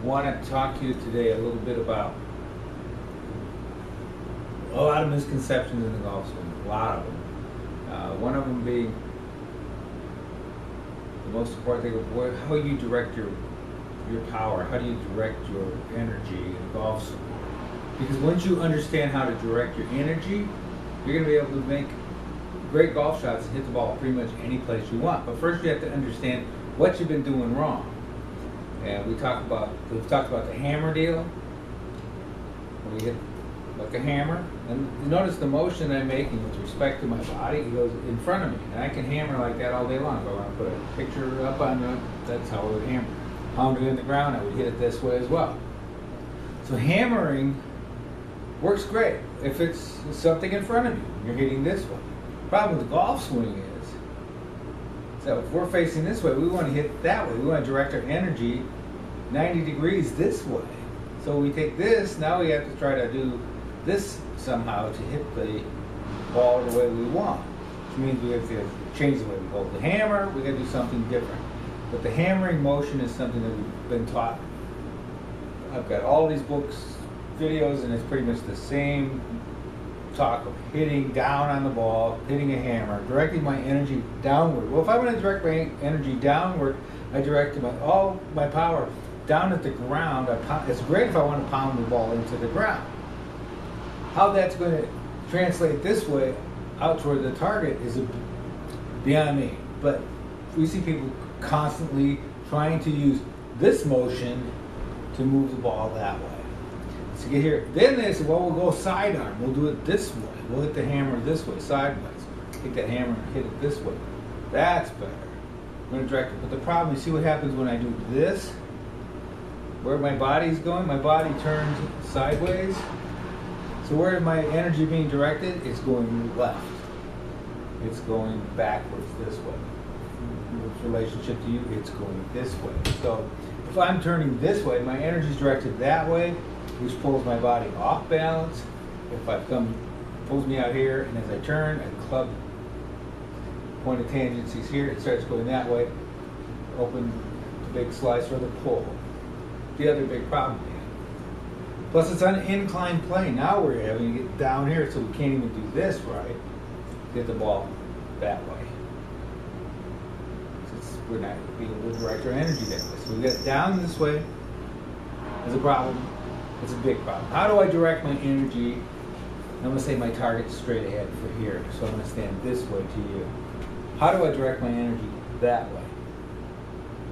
want to talk to you today a little bit about a lot of misconceptions in the golf swing, a lot of them. One of them being the most important thing of how you direct your power, how do you direct your energy in golf swing. Because once you understand how to direct your energy, you're going to be able to make great golf shots and hit the ball pretty much any place you want. But first you have to understand what you've been doing wrong. And we've talked about the hammer deal. We hit like a hammer. And you notice the motion I'm making with respect to my body, it goes in front of me. And I can hammer like that all day long. If I want to put a picture up on the, that's how I would hammer. Pound it in the ground, I would hit it this way as well. So hammering works great if it's something in front of you. You're hitting this way. The problem with the golf swing is, so if we're facing this way, we want to hit that way. We want to direct our energy 90 degrees this way. So we take this, now we have to try to do this somehow to hit the ball the way we want. Which means we have to change the way we hold the hammer, we got to do something different. But the hammering motion is something that we've been taught. I've got all these books, videos, and it's pretty much the same talk of hitting down on the ball, hitting a hammer, directing my energy downward. Well, if I want to direct my energy downward, I direct all my power down at the ground. It's great if I want to pound the ball into the ground. How that's going to translate this way out toward the target is beyond me. But we see people constantly trying to use this motion to move the ball that way. So get here. Then they say, well, we'll go sidearm. We'll do it this way. We'll hit the hammer this way, sideways. Take that hammer and hit it this way. That's better. I'm going to direct it. But the problem, you see what happens when I do this? Where my body's going, my body turns sideways. So where is my energy being directed? It's going left. It's going backwards this way. With relationship to you, it's going this way. So if I'm turning this way, my energy is directed that way, which pulls my body off balance. If I pulls me out here, and as I turn, I club point of tangencies here, it starts going that way. Open the big slice for the pull. The other big problem we have. Plus it's on an inclined plane. Now we're having to get down here, so we can't even do this right. Get the ball that way. We're not able to direct our energy that way. So we get down this way is a problem. It's a big problem. How do I direct my energy? I'm going to say my target's straight ahead for here. So I'm going to stand this way to you. How do I direct my energy that way?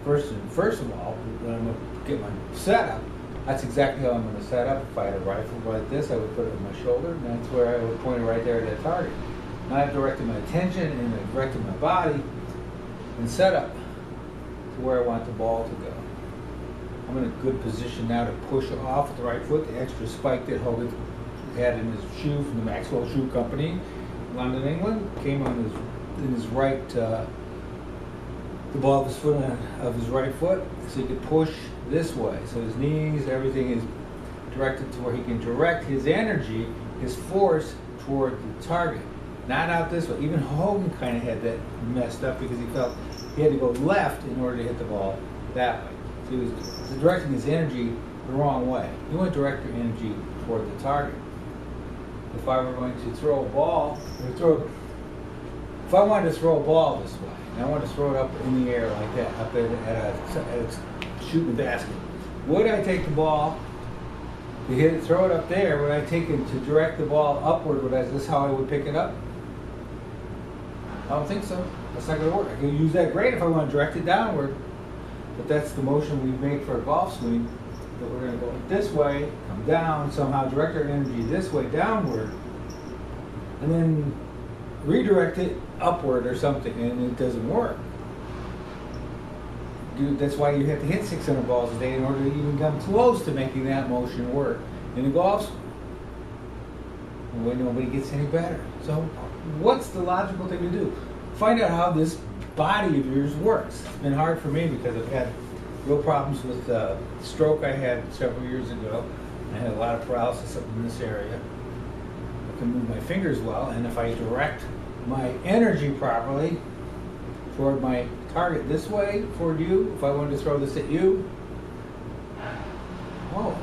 First of all, when I'm going to get my setup, that's exactly how I'm going to set up. If I had a rifle like this, I would put it on my shoulder, and that's where I would point it right there at that target. Now I've directed my attention and I've directed my body and set up to where I want the ball to go. I'm in a good position now to push off with the right foot. The extra spike that Hogan had in his shoe from the Maxwell Shoe Company, London, England, came on in his right, the ball of his foot of his right foot, so he could push this way. So his knees, everything is directed to where he can direct his energy, his force toward the target, not out this way. Even Hogan kind of had that messed up because he felt he had to go left in order to hit the ball that way. So he was directing his energy the wrong way. You want to direct your energy toward the target. If I were going to throw a ball, if I wanted to throw a ball this way, and I wanted to throw it up in the air like that, up at a shooting basket, would I take the ball to hit it, throw it up there? Would I take it to direct the ball upward? Is this how I would pick it up? I don't think so. That's not going to work. I can use that great if I want to direct it downward, but that's the motion we make for a golf swing, that we're going to go this way, come down, somehow direct our energy this way, downward, and then redirect it upward or something, and it doesn't work. Dude, that's why you have to hit 600 balls a day in order to even come close to making that motion work in a golf swing. And nobody gets any better. So what's the logical thing to do? Find out how this body of yours works. It's been hard for me because I've had real problems with the stroke I had several years ago. I had a lot of paralysis up in this area. I can move my fingers well, and if I direct my energy properly toward my target this way, toward you, if I wanted to throw this at you, Oh,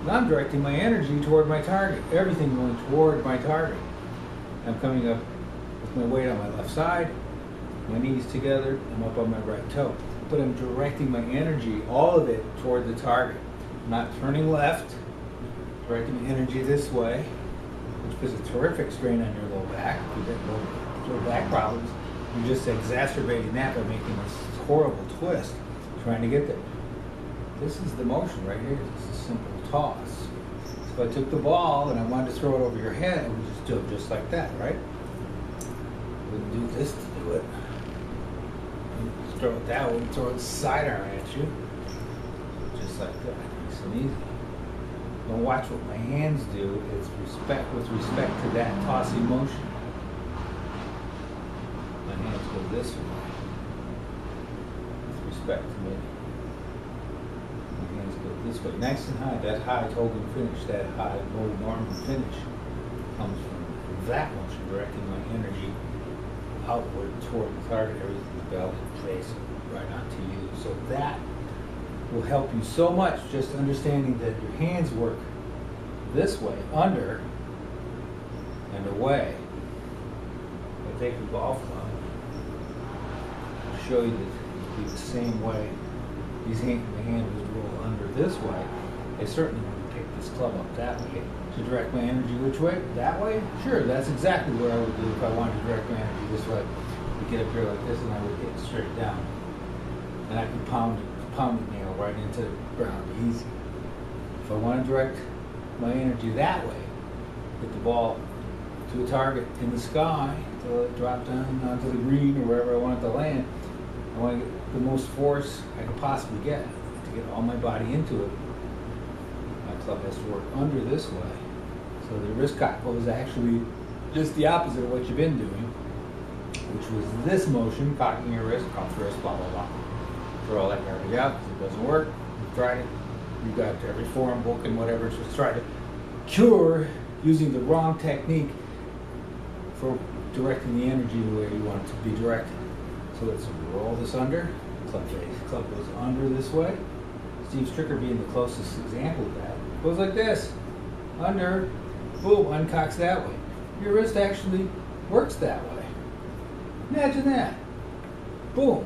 now I'm directing my energy toward my target. Everything going toward my target. I'm coming up with my weight on my left side, my knees together, I'm up on my right toe. But I'm directing my energy, all of it, toward the target. I'm not turning left, directing my energy this way, which puts a terrific strain on your low back. If you get low back problems, you're just exacerbating that by making this horrible twist, trying to get there. This is the motion right here. This is a simple toss. So if I took the ball and I wanted to throw it over your head, I would just do it just like that, right? I wouldn't do this to do it. Throw it that way, throw it sidearm at you, just like that, nice and easy. Now watch what my hands do. It's with respect to that tossing motion. My hands go this way, with respect to me. My hands go this way, nice and high. That high Hogan finish, that high low Norman finish comes from that motion, directing my energy outward toward the target, everything belly, face, right onto you. So that will help you so much, just understanding that your hands work this way, under and away. I'll take the golf club, I'll show you that it'll be the same way. The hand would roll under this way. I certainly want to take this club up that way. To direct my energy which way? That way? Sure, that's exactly what I would do if I wanted to direct my energy this way. I'd get up here like this and I would get straight down. And I could pound the nail right into the ground easy. If I want to direct my energy that way, hit the ball to a target in the sky until it dropped down onto the green or wherever I want it to land, I want to get the most force I could possibly get to get all my body into it. My club has to work under this way. So the wrist cock is actually just the opposite of what you've been doing, which was this motion, cocking your wrist, cuff wrist, blah, blah, blah. Throw all that garbage out because it doesn't work. You've tried it. You've got every forum book and whatever to try to cure using the wrong technique for directing the energy the way you want it to be directed. So let's roll this under. Club goes under this way. Steve Stricker being the closest example of that. Goes like this. Under. Boom, uncocks that way. Your wrist actually works that way. Imagine that. Boom.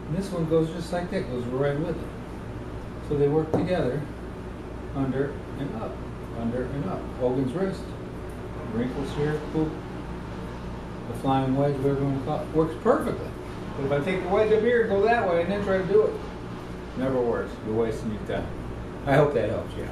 And this one goes just like that, goes right with it. So they work together, under and up, under and up. Hogan's wrist. Wrinkles here, boom. The flying wedge, whatever you want to call it, works perfectly. But if I take the wedge up here, go that way, and then try to do it, never works. You're wasting your time. I hope that helps you out.